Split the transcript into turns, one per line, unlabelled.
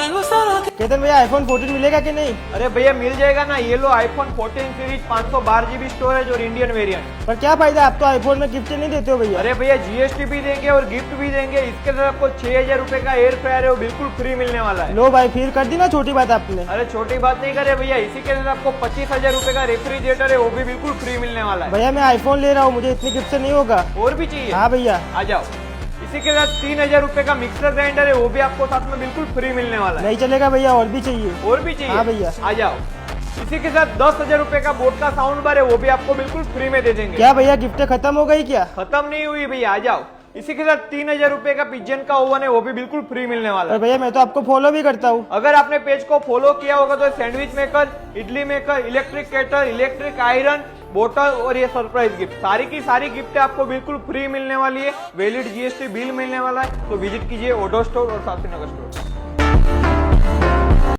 केतन भैया आईफोन 14 मिलेगा कि नहीं?
अरे भैया मिल जाएगा ना, ये लो आईफोन 14 सीरीज 512 GB स्टोरेज और इंडियन वेरिएंट।
पर क्या फायदा, आप तो आईफोन में गिफ्ट नहीं देते हो भैया।
अरे भैया जीएसटी भी देंगे और गिफ्ट भी देंगे। इसके साथ आपको 6000 रुपए का एयर फ्रायर है, वो बिल्कुल फ्री मिलने वाला है।
लो भाई, फिर कर दी ना छोटी बात आपने।
अरे छोटी बात नहीं करे भैया, इसी के साथ आपको 25,000 रुपए का रेफ्रिजरेटर है, वो भी बिल्कुल फ्री मिलने वाला है।
भैया मैं आईफोन ले रहा हूँ, मुझे इतनी गिफ्ट से नहीं होगा।
और भी चाहिए?
हाँ भैया।
आ जाओ। इसी के साथ 3000 रुपए का मिक्सर ग्राइंडर है, वो भी आपको साथ में बिल्कुल फ्री मिलने वाला है।
नहीं चलेगा भैया, और भी चाहिए।
और भी चाहिए?
हाँ भैया।
आ जाओ। इसी के साथ 10,000 रुपए का बोट का साउंड बार है, वो भी आपको बिल्कुल फ्री में दे देंगे।
क्या भैया गिफ्ट खत्म हो गई क्या?
खत्म नहीं हुई भैया, आ जाओ। इसी के साथ 3000 रुपए का पिजन का ओवन है, वो भी बिल्कुल फ्री मिलने वाला
पर
है।
भैया मैं तो आपको फॉलो भी करता हूँ।
अगर आपने पेज को फॉलो किया होगा तो sandwich maker, idli maker, electric kettle, electric iron, बोतल और ये सरप्राइज गिफ्ट, सारी की सारी गिफ्ट आपको बिल्कुल फ्री मिलने वाली है। वैलिड जीएसटी बिल मिलने वाला है। तो विजिट कीजिए ओडो स्टोर और शास्त्री नगर स्टोर।